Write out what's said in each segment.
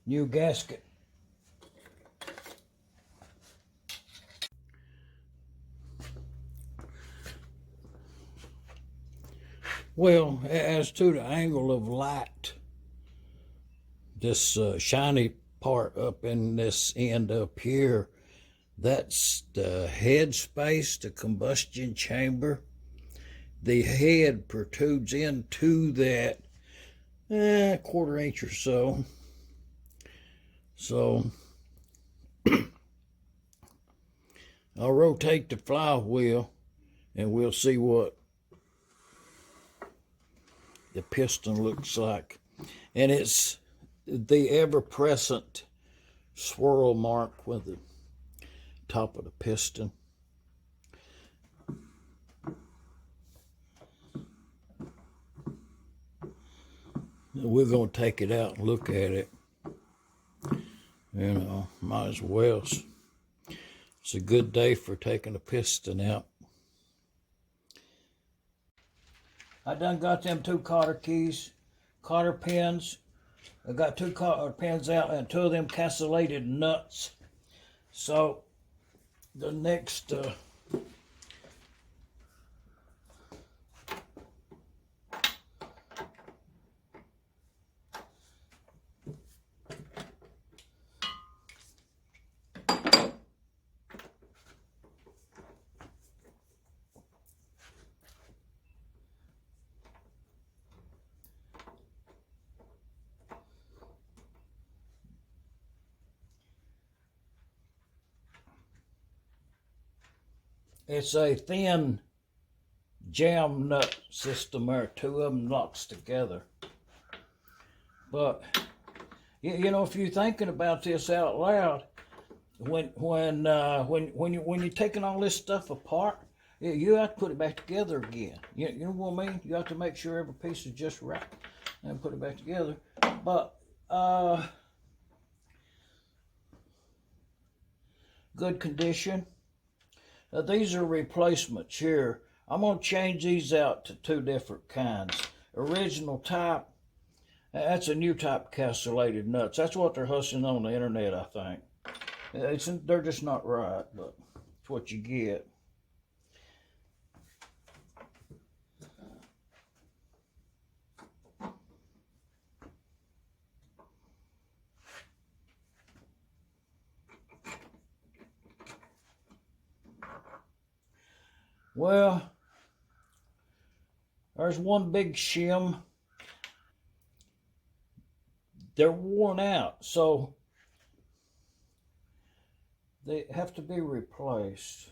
new gasket. Well, as to the angle of light, this shiny part up in this end up here, that's the head space, the combustion chamber. The head protrudes into that quarter inch or so. So I'll rotate the flywheel and we'll see what the piston looks like. And it's the ever-present swirl mark with the top of the piston. We're going to take it out and look at it. You know, might as well. It's a good day for taking a piston out. I done got them 2 cotter keys, cotter pins. I got 2 cotter pins out and 2 of them castellated nuts. So the next it's a thin jam nut system there. 2 of them locks together. But you know, if you're thinking about this out loud, when you're taking all this stuff apart, you have to put it back together again. You know what I mean? You have to make sure every piece is just right and put it back together. But good condition. These are replacements here. I'm going to change these out to 2 different kinds. Original type, that's a new type of castellated nuts. That's what they're hustling on the internet, I think. They're just not right, but it's what you get. Well, there's one big shim. They're worn out, so they have to be replaced.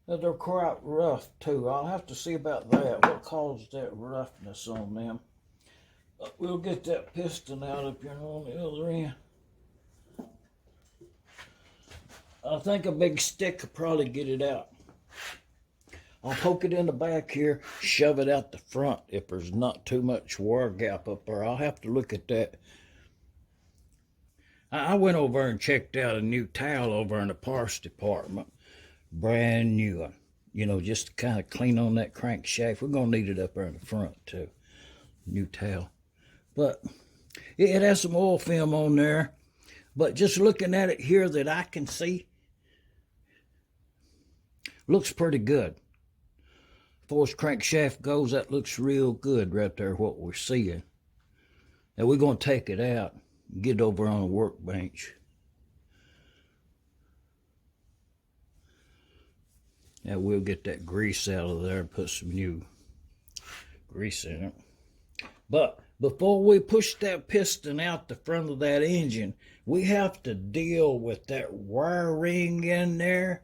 They're quite rough too. I'll have to see about that. What caused that roughness on them? We'll get that piston out up here on the other end. I think a big stick could probably get it out. I'll poke it in the back here, shove it out the front if there's not too much wear gap up there. I'll have to look at that. I went over and checked out a new towel over in the parts department. Brand new one. You know, just to kind of clean on that crankshaft. We're going to need it up there in the front too. New towel. But it has some oil film on there. But just looking at it here that I can see, looks pretty good. As far as crankshaft goes, that looks real good right there, what we're seeing. Now we're going to take it out and get it over on the workbench. Now we'll get that grease out of there and put some new grease in it. But before we push that piston out the front of that engine, we have to deal with that wire ring in there,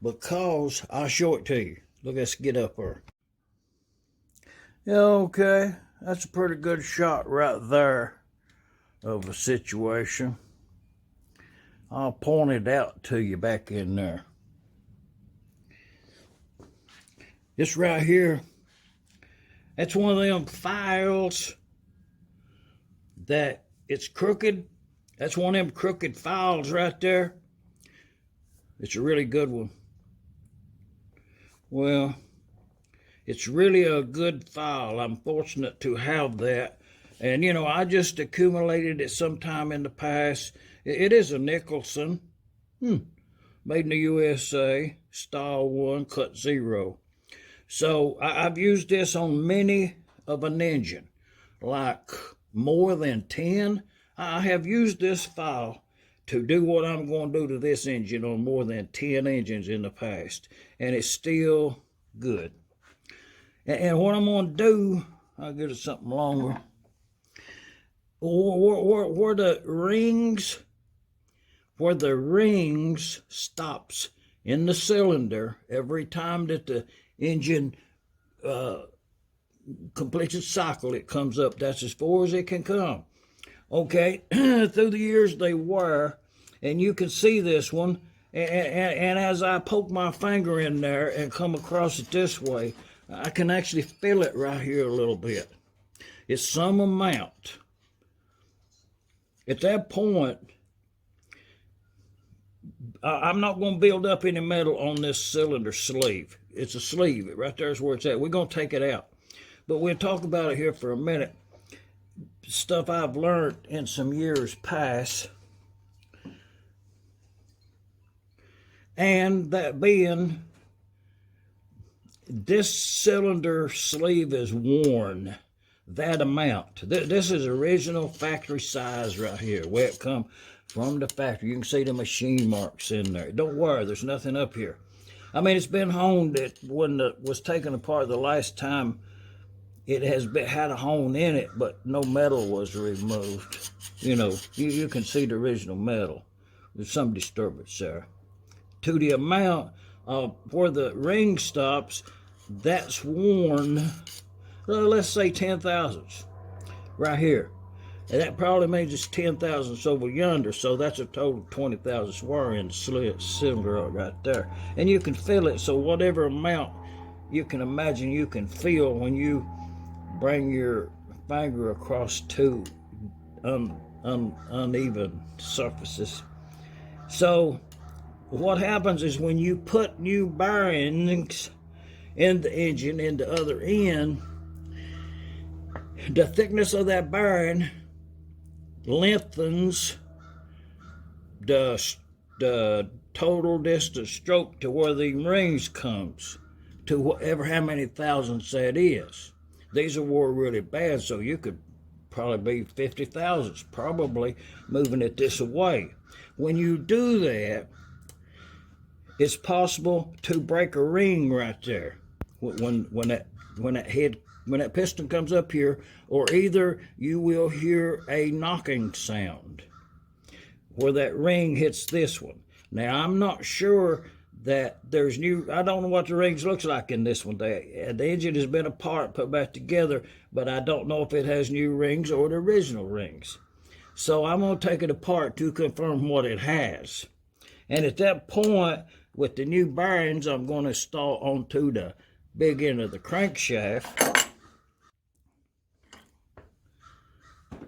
because I'll show it to you. Look, let's get up there. Yeah, okay, that's a pretty good shot right there of the situation. I'll point it out to you back in there. This right here, that's one of them files that it's crooked. That's one of them crooked files right there. It's a really good one. Well, It's really a good file. I'm fortunate to have that. And, you know, I just accumulated it sometime in the past. It is a Nicholson, made in the USA, style 1, cut 0. So I've used this on many of an engine, like more than 10. I have used this file to do what I'm going to do to this engine on more than 10 engines in the past, and it's still good. And what I'm going to do, I'll get it something longer, where the rings stops in the cylinder every time that the engine completes its cycle, it comes up. That's as far as it can come. Okay, through the years they wear, and you can see this one, and as I poke my finger in there and come across it this way, I can actually feel it right here a little bit. It's some amount. At that point, I'm not going to build up any metal on this cylinder sleeve. It's a sleeve. Right there is where it's at. We're going to take it out. But we'll talk about it here for a minute. Stuff I've learned in some years past. And that being, this cylinder sleeve is worn that amount. This is original factory size right here, where it come from the factory. You can see the machine marks in there. Don't worry, there's nothing up here. I mean, it's been honed. When it was taken apart the last time, it has had a hone in it, but no metal was removed. You know, you can see the original metal. There's some disturbance there. To the amount of where the ring stops, that's worn, let's say 10 thousandths right here. And that probably means it's 10 thousandths over yonder, so that's a total of 20 thousandths wear in the cylinder right there. And you can feel it, so whatever amount you can imagine you can feel when you bring your finger across two uneven surfaces. So what happens is when you put new bearings in the engine in the other end, the thickness of that bearing lengthens the total distance stroke to where the rings comes, to whatever how many thousandths that is. These are wore really bad, so you could probably be 50 thousandths, probably moving it this way. When you do that, it's possible to break a ring right there when that piston comes up here, or either you will hear a knocking sound where that ring hits this one. Now, I'm not sure that there's new, I don't know what the rings looks like in this one. The engine has been apart, put back together, but I don't know if it has new rings or the original rings. So I'm going to take it apart to confirm what it has. And at that point, with the new bearings, I'm going to install onto the big end of the crankshaft.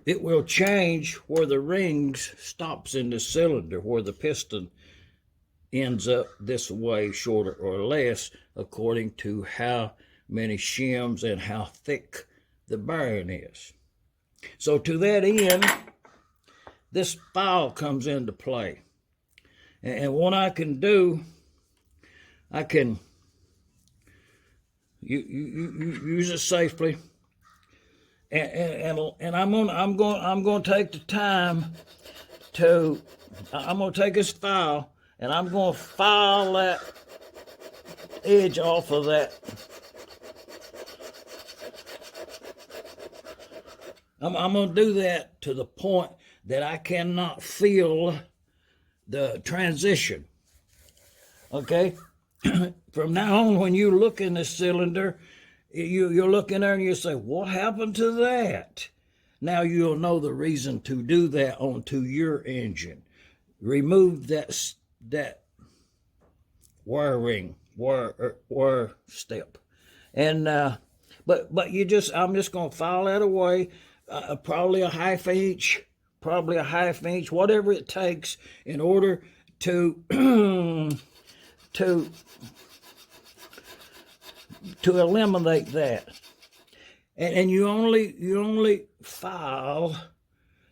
It will change where the rings stops in the cylinder, where the piston ends up this way, shorter or less, according to how many shims and how thick the bearing is. So to that end, this file comes into play. And what I can do, I can use it safely, and I'm going to take the time to, I'm going to take this file and I'm going to file that edge off of that. I'm going to do that to the point that I cannot feel the transition. Okay? From now on, when you look in this cylinder, you'll look in there and you'll say, what happened to that? Now you'll know the reason to do that onto your engine. Remove that wire step. And but you just, I'm just going to file that away, probably a half inch, whatever it takes in order to to eliminate that. And you only file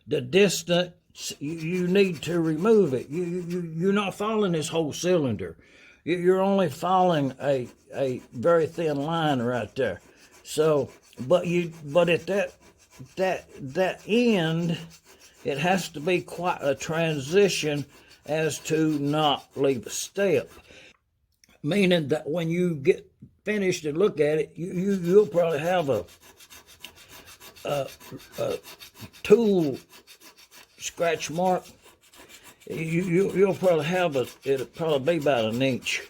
the distance you need to remove it. You're not filing this whole cylinder. You're only filing a very thin line right there. So, but at that end, it has to be quite a transition as to not leave a step. Meaning that when you get finished and look at it, you'll probably have a tool scratch mark. You'll probably have it'll probably be about 1 inch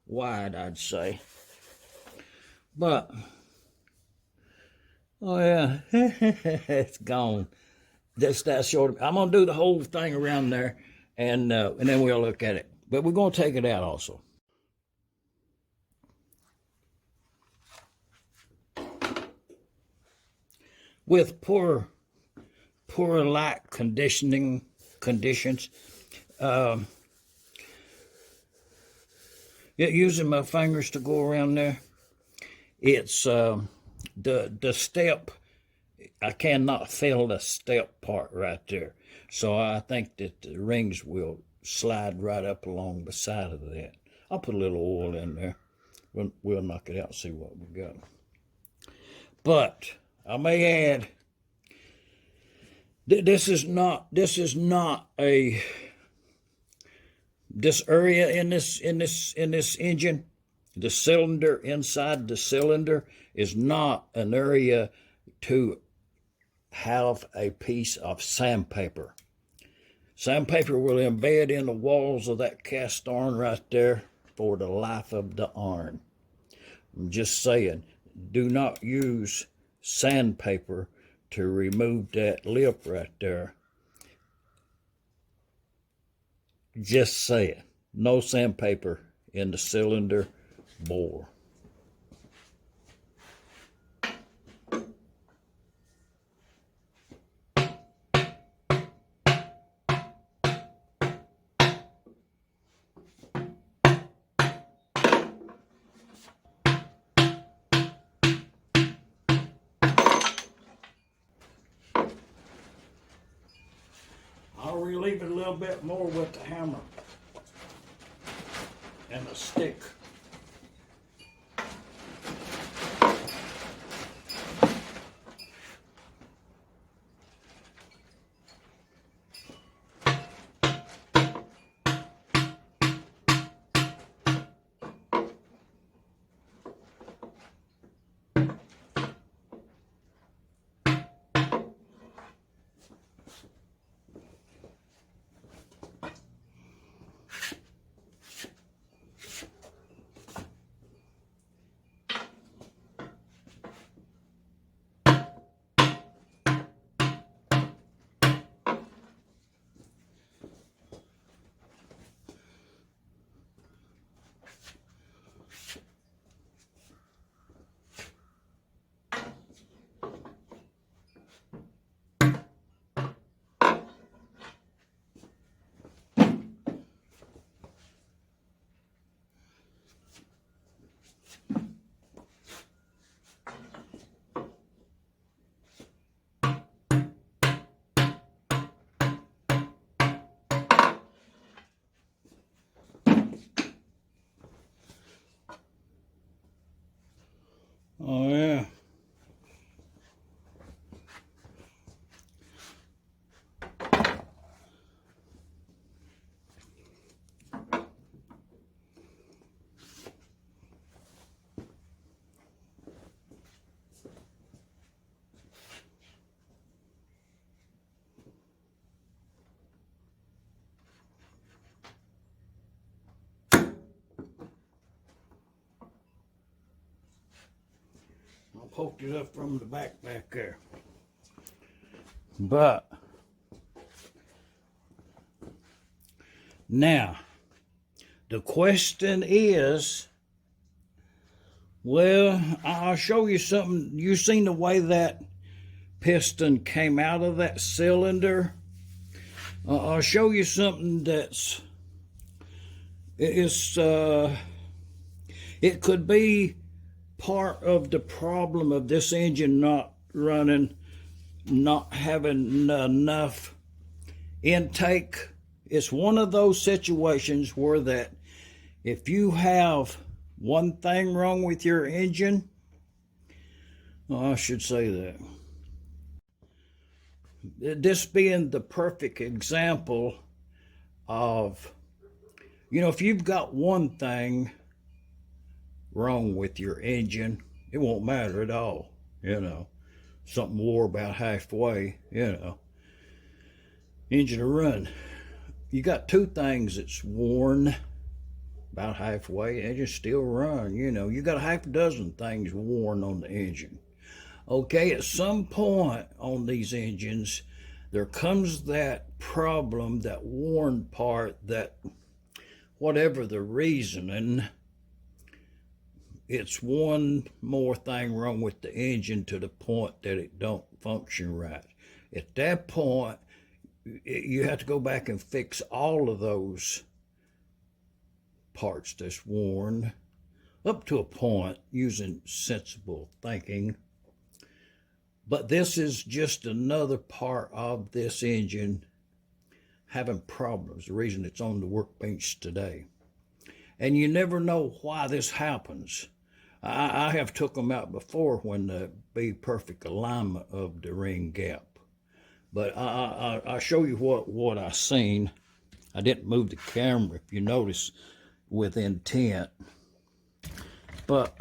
wide, I'd say. But oh yeah, it's gone. Just that short. I'm gonna do the whole thing around there, and then we'll look at it. But we're gonna take it out also. With poor light conditions, using my fingers to go around there, it's the step. I cannot feel the step part right there, so I think that the rings will slide right up along the side of that. I'll put a little oil in there. We'll knock it out and see what we got. But I may add, this area in this engine, the cylinder inside the cylinder is not an area to have a piece of sandpaper. Sandpaper will embed in the walls of that cast iron right there for the life of the iron. I'm just saying, do not use sandpaper to remove that lip right there. Just saying, no sandpaper in the cylinder bore. I'll relieve it a little bit more with the hammer and the stick. Oh yeah. I poked it up from the back there. But now the question is, well, I'll show you something. You seen the way that piston came out of that cylinder? I'll show you something that's It could be part of the problem of this engine not running, not having enough intake. It's one of those situations where that if you have one thing wrong with your engine, I should say that. This being the perfect example of, if you've got one thing wrong with your engine, it won't matter at all, Something wore about halfway, engine will run. You got two things that's worn about halfway, engine still run, You got a half a dozen things worn on the engine. Okay, at some point on these engines, there comes that problem, that worn part, that whatever the reasoning, it's one more thing wrong with the engine to the point that it don't function right. At that point, you have to go back and fix all of those parts that's worn up to a point using sensible thinking. But this is just another part of this engine having problems, the reason it's on the workbench today. And you never know why this happens. I have took them out before when the be perfect alignment of the ring gap. But I show you what I seen. I didn't move the camera, if you notice, with intent. But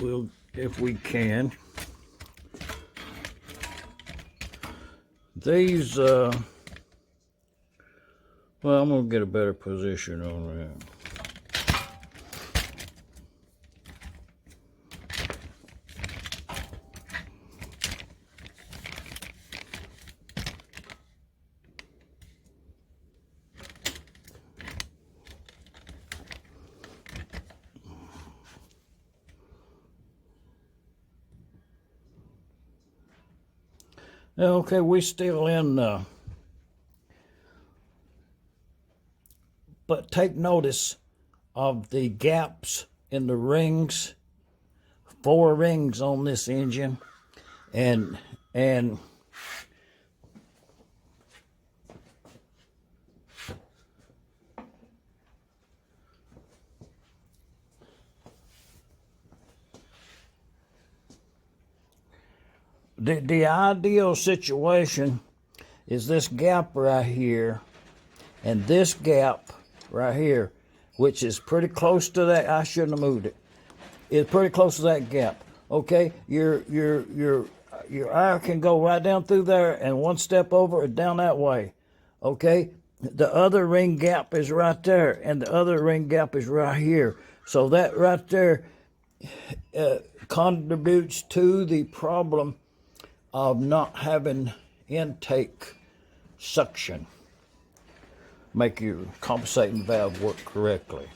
we'll, if we can. These, well, I'm going to get a better position on that. Okay, we still in, but take notice of the gaps in the rings. 4 rings on this engine, and the ideal situation is this gap right here and this gap right here, which is pretty close to that. I shouldn't have moved it. It's pretty close to that gap. Okay, your air can go right down through there and one step over and down that way. Okay, the other ring gap is right there and the other ring gap is right here. So that right there contributes to the problem of not having intake suction, make your compensating valve work correctly.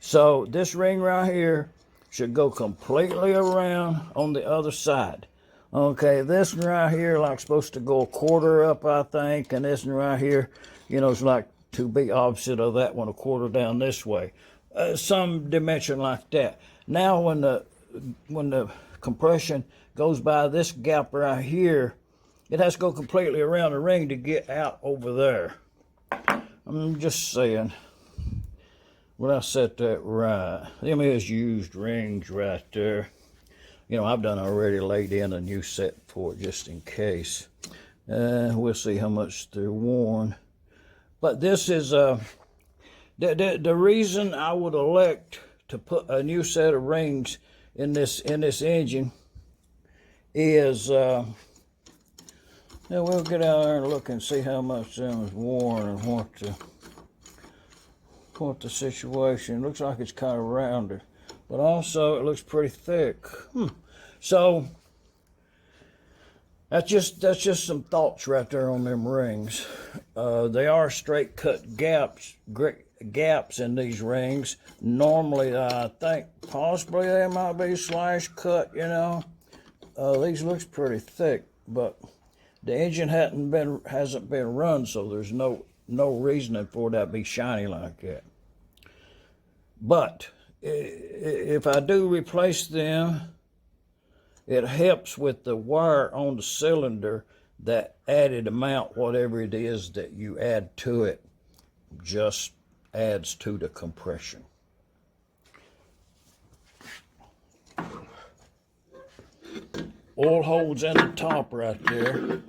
So this ring right here should go completely around on the other side. Okay, this one right here like supposed to go a quarter up, I think, and this one right here, it's like to be opposite of that one, a quarter down this way. Some dimension like that. Now when the compression goes by this gap right here, it has to go completely around the ring to get out over there. I'm just saying, when I set that right, them is used rings right there. I've done already laid in a new set for it just in case. We'll see how much they're worn. But this is the reason I would elect to put a new set of rings in this engine is we'll get out there and look and see how much them is worn and what the situation. Looks like it's kind of rounder, but also it looks pretty thick. So that's just some thoughts right there on them rings. They are straight cut gaps in these rings. Normally, I think possibly they might be slash cut. These looks pretty thick, but the engine hasn't been run, so there's no reasoning for that to be shiny like that. But if I do replace them, it helps with the wire on the cylinder. That added amount, whatever it is that you add to it, just adds to the compression. Oil holes in the top right there.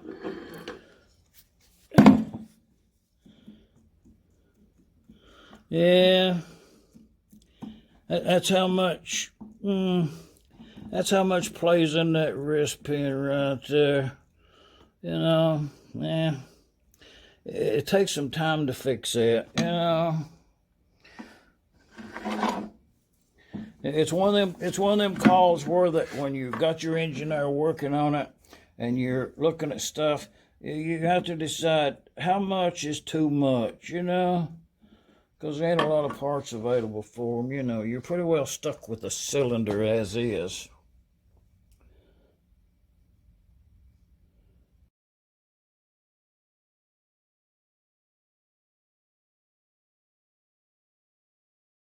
Yeah, that's how much. That's how much plays in that wrist pin right there. You know, yeah. It takes some time to fix it. You know, it's one of them calls where that when you've got your engine there working on it, and you're looking at stuff, you have to decide how much is too much. You know. Because there ain't a lot of parts available for them, you know. You're pretty well stuck with the cylinder as is.